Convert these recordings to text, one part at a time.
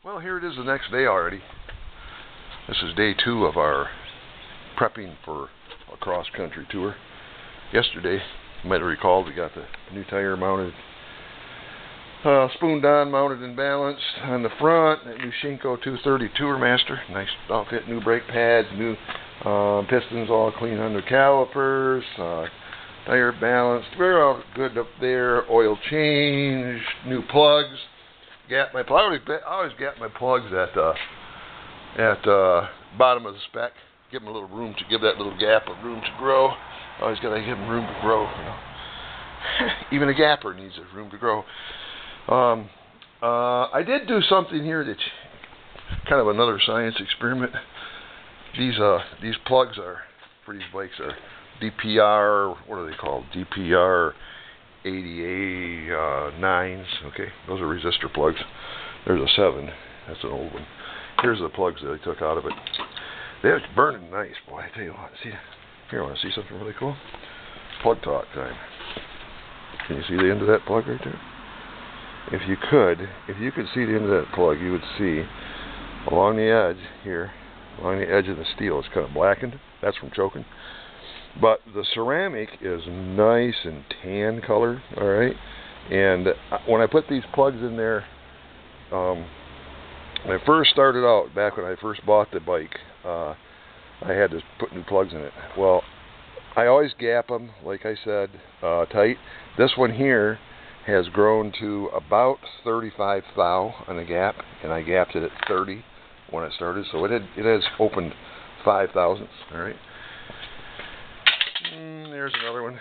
Well, here it is the next day already. This is day 2 of our prepping for a cross-country tour. Yesterday, you might have recalled, we got the new tire mounted, spooned on, mounted and balanced on the front. That new Shinko 230 Tourmaster, nice outfit, new brake pads, new pistons all clean under calipers, tire balanced, we're all good up there. Oil change, new plugs. I always gap my plugs at bottom of the spec. Give them a little room to give that little gap of room to grow. Always got to give them room to grow. You know, even a gapper needs a room to grow. I did do something here that's kind of another science experiment. These plugs are for these bikes are DPR. What are they called? DPR 80A 9s. Okay, those are resistor plugs. There's a 7. That's an old one. Here's the plugs that I took out of it. They're burning nice, boy. I tell you what. See, here, want to see something really cool? Plug talk time. Can you see the end of that plug right there? If you could see the end of that plug, you would see along the edge here, along the edge of the steel, it's kind of blackened. That's from choking. But the ceramic is nice and tan color, all right? And when I put these plugs in there, when I first started out, back when I first bought the bike, I had to put new plugs in it. Well, I always gap them, like I said, tight. This one here has grown to about 35 thou on the gap, and I gapped it at 30 when I started, so it has opened 5 thousandths, all right? There's another one.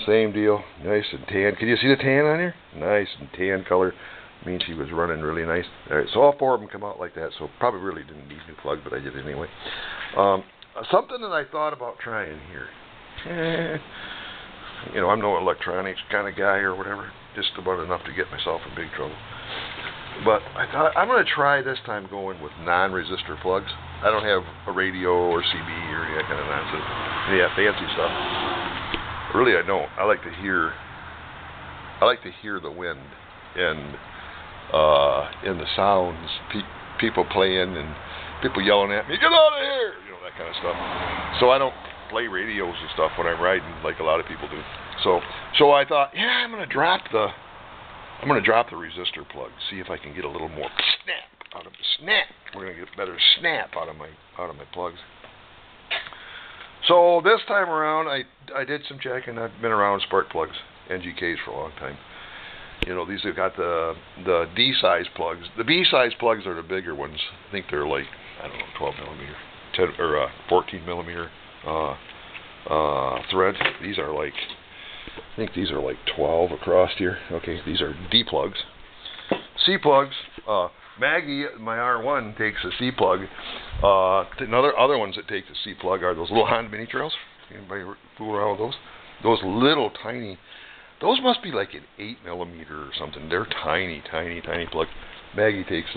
Same deal. Nice and tan. Can you see the tan on here? Nice and tan color. Means he was running really nice. Alright, so all 4 of them come out like that, so probably really didn't need new plugs, but I did anyway. Something that I thought about trying here. You know, I'm no electronics kind of guy or whatever. Just about enough to get myself in big trouble. But I thought I'm going to try this time going with non-resistor plugs. I don't have a radio or CB or any that kind of nonsense. Any of that fancy stuff. Really, I don't. I like to hear the wind and the sounds, people playing and people yelling at me, "Get out of here!" You know, that kind of stuff. So I don't play radios and stuff when I'm riding like a lot of people do. So I thought, yeah, I'm gonna drop the resistor plug. See if I can get a little more snap out of the snap. We're gonna get better snap out of my plugs. So this time around, I did some checking. I've been around spark plugs, NGKs for a long time. You know, these have got the D-size plugs. The B-size plugs are the bigger ones. I think they're like, I don't know, 12 millimeter, 10 or 14 millimeter thread. These are like, I think these are like 12 across here. Okay, these are D plugs. C plugs. Maggie, my R1, takes a C plug. Other ones that take the C plug are those little Honda Mini Trails. Anybody fool around with those? Those little tiny. Those must be like an 8 millimeter or something. They're tiny, tiny, tiny plugs. Maggie takes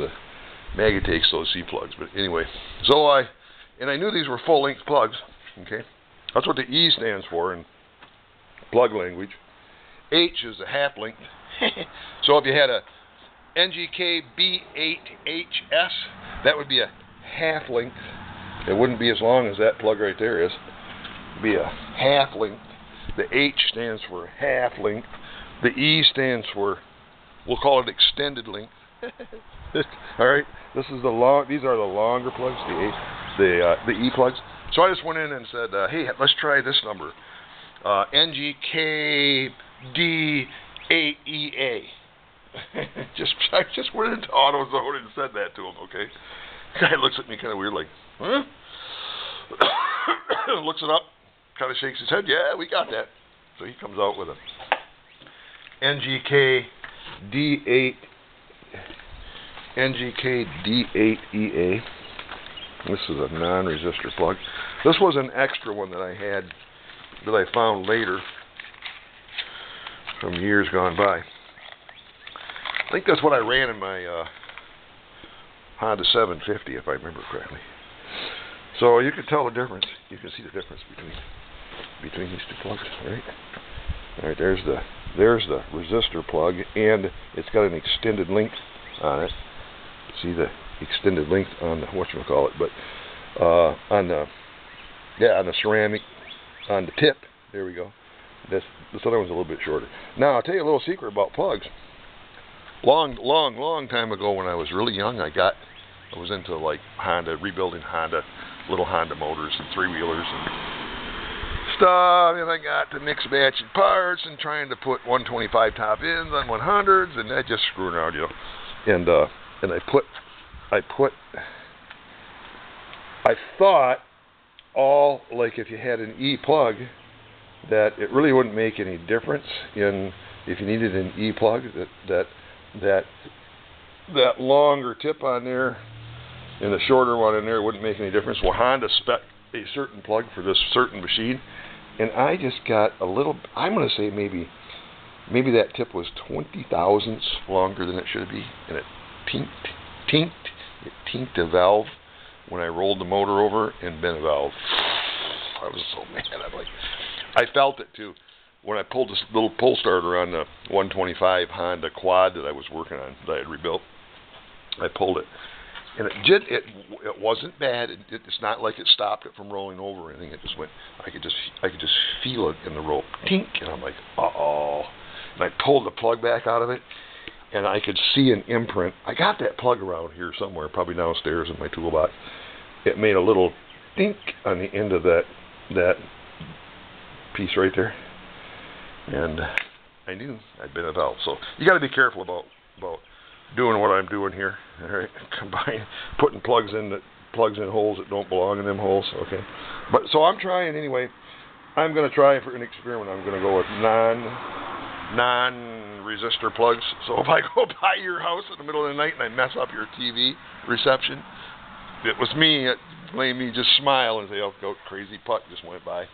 those C plugs. But anyway, so I knew these were full length plugs. Okay, that's what the E stands for in plug language. H is a half length. So if you had a NGK B8HS, that would be a half length. It wouldn't be as long as that plug right there is. It'd be a half length. The H stands for half length. The E stands for, we'll call it extended length. All right, these are the longer plugs, the E plugs. So I just went in and said, hey, let's try this number, NGK D8EA. I just went into AutoZone and said that to him. Okay, the guy looks at me kind of weird, like, huh? Looks it up. Kind of shakes his head. Yeah, we got that. So he comes out with a NGK D8EA. This is a non-resistor plug. This was an extra one that I had that I found later from years gone by. I think that's what I ran in my Honda 750, if I remember correctly. So you can tell the difference. You can see the difference between these two plugs, right? All right, there's the resistor plug, and it's got an extended length on it. see the extended length on the, whatchamacallit, but on the ceramic, on the tip. There we go. This other one's a little bit shorter. Now I'll tell you a little secret about plugs. Long time ago, when I was really young, I was into like rebuilding little Honda motors and 3-wheelers and stuff, and I got to mix matching parts and trying to put 125 top ends on 100s, and that just screwing around, you know. And I thought all, like, if you had an E plug, that it really wouldn't make any difference if you needed an E plug, that longer tip on there and the shorter one in there wouldn't make any difference. Well, Honda spec a certain plug for this certain machine, and I just got a little, I'm going to say maybe that tip was 20 thousandths longer than it should be, and it tinked a valve when I rolled the motor over and bent a valve. I was so mad. I felt it too when I pulled this little pull starter on the 125 Honda quad that I was working on, that I had rebuilt. I pulled it, and it wasn't bad. It's not like it stopped it from rolling over or anything. It just went. I could just feel it in the rope, tink, and I'm like, uh-oh. And I pulled the plug back out of it, and I could see an imprint. I got that plug around here somewhere, probably downstairs in my toolbox. It made a little dink on the end of that piece right there, and I knew I'd been a valve. So you got to be careful about doing what I'm doing here. All right, putting plugs in holes that don't belong in them holes. Okay, but so I'm trying anyway. I'm going to try for an experiment. I'm going to go with non-resistor plugs. So if I go by your house in the middle of the night and I mess up your TV reception, it was me. It made me just smile and say, "Oh, crazy puck just went by.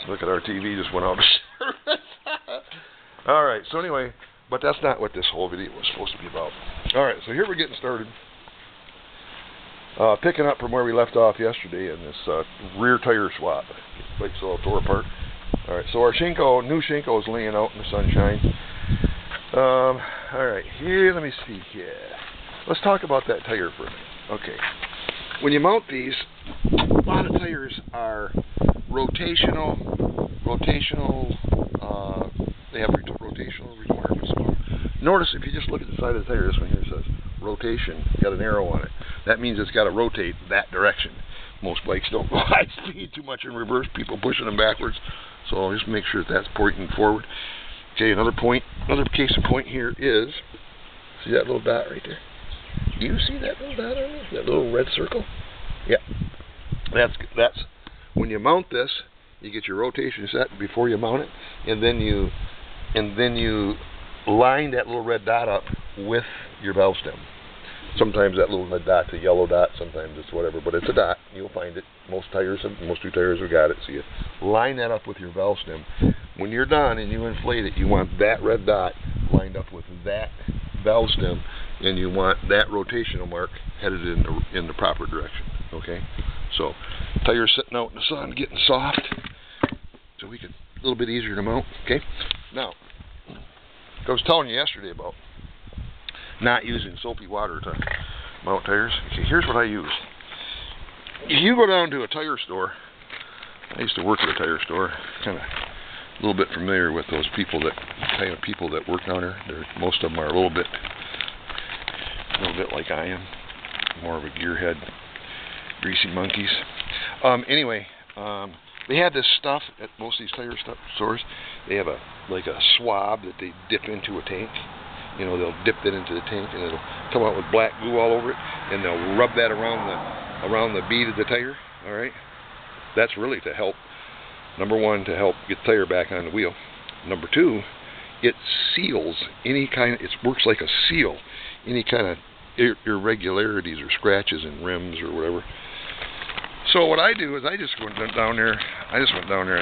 Look at our TV just went out of service." All right. So anyway, but that's not what this whole video was supposed to be about. All right. So here we're getting started. Picking up from where we left off yesterday in this rear tire swap. Like so, it tore apart. All right. So our new Shinko is laying out in the sunshine. All right. Here, let me see here. Let's talk about that tire for a minute. Okay. When you mount these, a lot of tires are rotational. They have rotational requirements. Notice if you just look at the side of the tire, this one here says rotation. Got an arrow on it. That means it's got to rotate that direction. Most bikes don't go high speed too much in reverse. People pushing them backwards. So I'll just make sure that's pointing forward. Okay, another case in point here is, see that little dot right there? Do you see that little dot on there? That little red circle? Yeah. That's when you mount this, you get your rotation set before you mount it, and then you line that little red dot up with your valve stem. Sometimes that little red dot's a yellow dot, sometimes it's whatever, but it's a dot. You'll find it. Most new tires have got it. So you line that up with your valve stem. When you're done and you inflate it, you want that red dot lined up with that valve stem, and you want that rotational mark headed in the proper direction. Okay, so tires sitting out in the sun, getting soft, so we can a little bit easier to mount. Okay, now I was telling you yesterday about not using soapy water to mount tires. Okay, here's what I use. If you go down to a tire store, I used to work at a tire store, kind of a little bit familiar with those people that work down there. Most of them are a little bit like I am, more of a gearhead, greasy monkeys. Anyway, they have this stuff at most of these tire stores. They have a swab that they dip into a tank. You know, they'll dip that into the tank and it'll come out with black goo all over it, and they'll rub that around the bead of the tire. All right, that's really to help. Number one, to help get the tire back on the wheel. Number two, it seals any kind. It works like a seal. Any kind of irregularities or scratches in rims or whatever. So what I do is I just went down there. I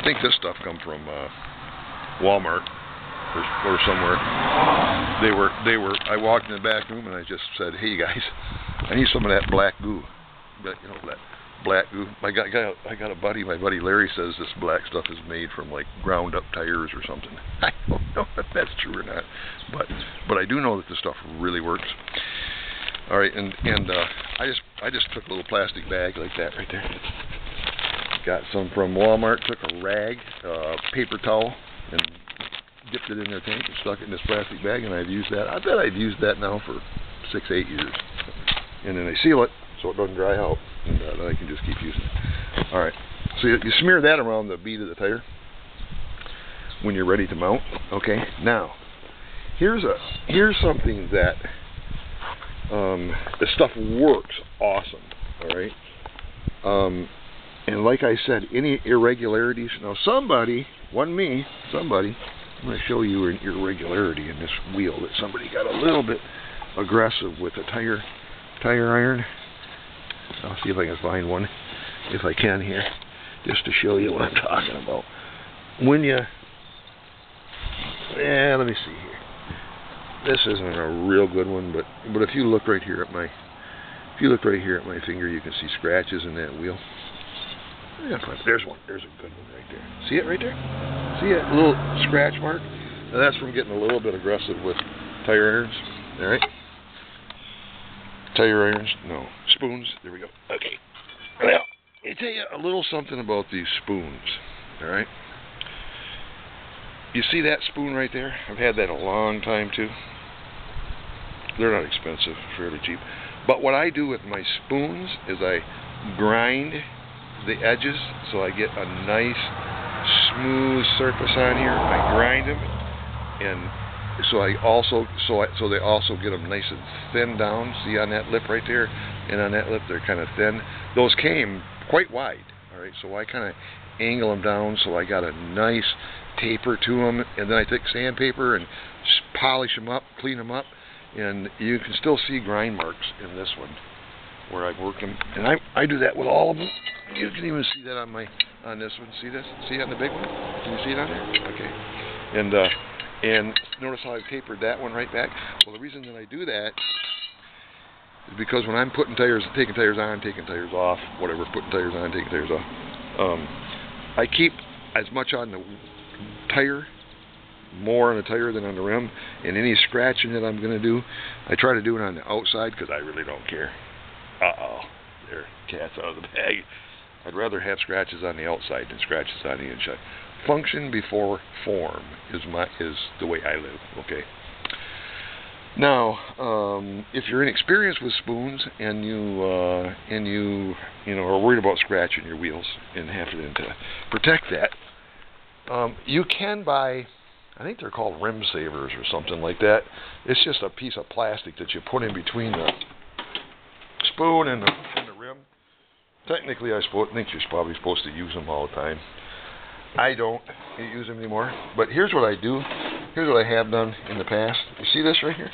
think this stuff come from Walmart or somewhere. They were. I walked in the back room and I just said, "Hey guys, I need some of that black goo." But you know, that black goo. I got a buddy. My buddy Larry says this black stuff is made from like ground up tires or something. I don't know if that's true or not, but I do know that this stuff really works. All right, and I just took a little plastic bag like that right there. Got some from Walmart. Took a rag, paper towel, and dipped it in their tank and stuck it in this plastic bag, and I've used that. I bet I've used that now for 6-8 years. And then I seal it so it doesn't dry out, and then I can just keep using it. All right, so you smear that around the bead of the tire when you're ready to mount. Okay, now here's something that the stuff works awesome. All right, and like I said, any irregularities. Now somebody, wasn't me, somebody. I'm going to show you an irregularity in this wheel that somebody got a little bit aggressive with a tire iron. I'll see if I can find one, if I can here, just to show you what I'm talking about. When you, let me see here. This isn't a real good one, but if you look right here at my, finger, you can see scratches in that wheel. Yeah, there's one. There's a good one right there. See it right there? See that little scratch mark? Now that's from getting a little bit aggressive with tire irons. All right. Tire irons, no, spoons. There we go. Okay. Well, I'll tell you a little something about these spoons. All right. You see that spoon right there? I've had that a long time too. They're not expensive, fairly cheap. But what I do with my spoons is I grind the edges so I get a nice smooth surface on here. I grind them, and so they also get them nice and thin down. See on that lip right there, and on that lip they're kind of thin. Those came quite wide. All right, so I kind of angle them down so I got a nice taper to them, and then I take sandpaper and polish them up, clean them up, and you can still see grind marks in this one where I've worked them, and I do that with all of them. You can even see that on this one. See this? See on the big one? Can you see it on there? Okay. And notice how I've tapered that one right back. Well, the reason that I do that is because when I'm putting tires, taking tires on, taking tires off, whatever, putting tires on, taking tires off, I keep as much on the tire, more on the tire than on the rim, and any scratching that I'm going to do, I try to do it on the outside because I really don't care. Uh-oh, there, cat's out of the bag. I'd rather have scratches on the outside than scratches on the inside. Function before form is the way I live. Okay. Now, if you're inexperienced with spoons and you are worried about scratching your wheels and having to protect that, you can buy, I think they're called rim savers or something like that. It's just a piece of plastic that you put in between the spoon and the rim. Technically, I think you're probably supposed to use them all the time. I don't use them anymore. But here's what I do. Here's what I have done in the past. You see this right here?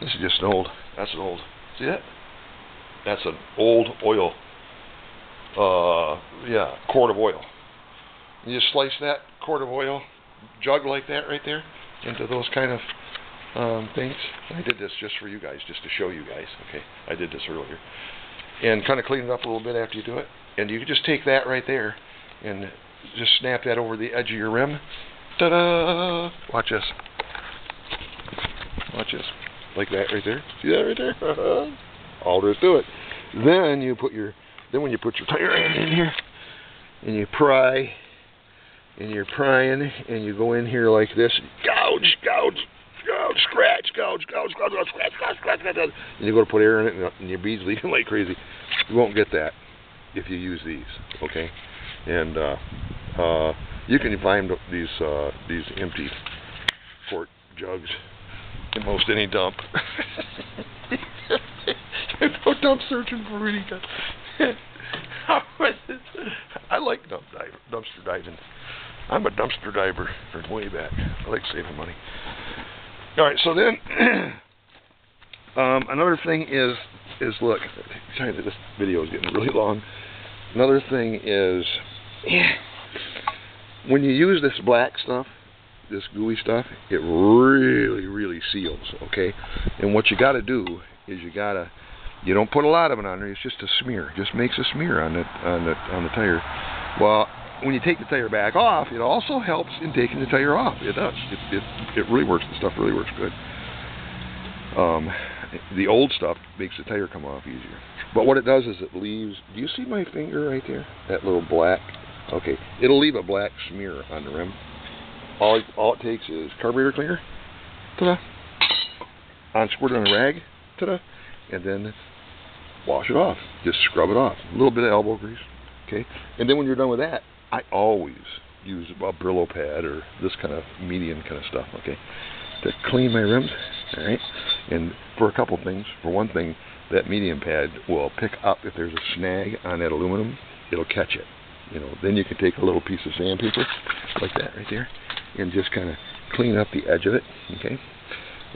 This is just an old. That's an old. See that? That's an old oil. Quart of oil. You just slice that quart of oil, jug like that right there, into those kind of things. I did this just for you guys, just to show you guys. Okay, I did this earlier. And kind of clean it up a little bit after you do it. And you can just take that right there and just snap that over the edge of your rim. Ta-da! Watch this. Watch this. Like that right there. See that right there? All there is to it. Then when you put your tire in here and you pry, and you're prying, and you go in here like this, gouge, scratch, and you go to put air in it, and your bead's leaking like crazy. You won't get that if you use these, okay? And you can find these empty quart jugs in most any dump. No dump searching for any kind. I like dumpster diving. I'm a dumpster diver from way back. I like saving money. All right, so then another thing is look, this video is getting really long. Another thing is when you use this black stuff, this gooey stuff, it really seals, okay? And what you got to do is you don't put a lot of it on there. It's just a smear. It just makes a smear on the tire. Well, when you take the tire back off, it also helps in taking the tire off. It does. It really works. The stuff really works good. The old stuff makes the tire come off easier. But what it does is it leaves, do you see my finger right there? That little black? Okay, it'll leave a black smear on the rim. All it takes is carburetor cleaner, ta-da, squirt it on a rag, ta-da, and then wash it off. Just scrub it off. A little bit of elbow grease, okay? And then when you're done with that, I always use a Brillo pad or this kind of medium kind of stuff, okay, to clean my rims, all right? And for a couple things, for one thing, that medium pad will pick up if there's a snag on that aluminum, it'll catch it. You know, then you can take a little piece of sandpaper like that right there and just kind of clean up the edge of it, okay?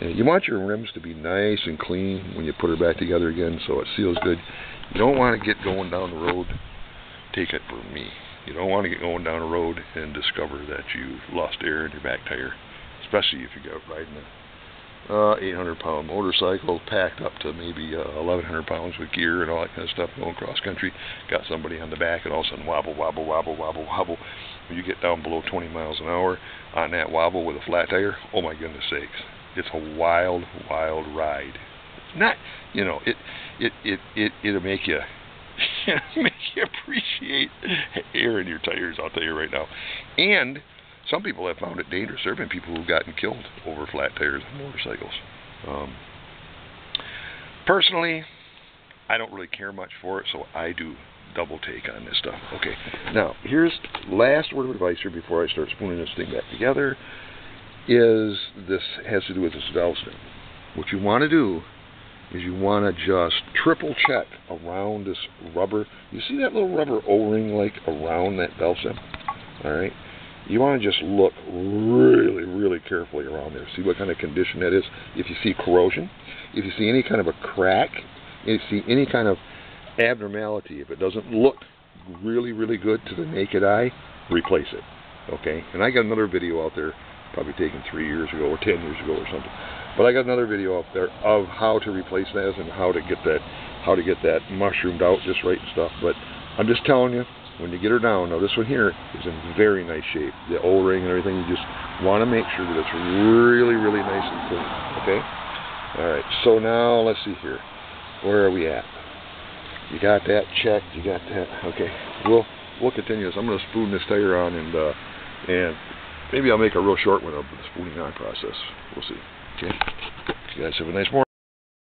And you want your rims to be nice and clean when you put it back together again so it seals good. You don't want to get going down the road, take it from me. You don't want to get going down the road and discover that you've lost air in your back tire, especially if you go riding a 800-pound motorcycle packed up to maybe 1,100 pounds with gear and all that kind of stuff going cross country. Got somebody on the back and all of a sudden wobble, wobble, wobble, wobble, wobble. When you get down below 20 miles an hour on that wobble with a flat tire, oh my goodness sakes, it's a wild, wild ride. It's not, you know, it'll make you make you appreciate air in your tires, I'll tell you right now. And some people have found it dangerous. There have been people who've gotten killed over flat tires on motorcycles. Personally, I don't really care much for it, so I do double take on this stuff. Okay, now here's last word of advice here before I start spooning this thing back together. Is this has to do with this valve stem. What you want to do is you want to just triple check around this rubber. You see that little rubber O-ring like around that valve stem? All right. You want to just look really, really carefully around there. See what kind of condition that is. If you see corrosion, if you see any kind of a crack, if you see any kind of abnormality, if it doesn't look really, really good to the naked eye, replace it. Okay? And I got another video out there, probably taken 3 years ago or 10 years ago or something. But I got another video out there of how to replace that and how to get that mushroomed out just right and stuff. But I'm just telling you, when you get her down, now this one here is in very nice shape. The O-ring and everything, you just want to make sure that it's really, really nice and clean. Okay? Alright, so now let's see here. Where are we at? You got that checked, you got that. Okay. We'll continue this. I'm going to spoon this tire on and maybe I'll make a real short one of the spooning on process. We'll see. Okay? You guys have a nice morning.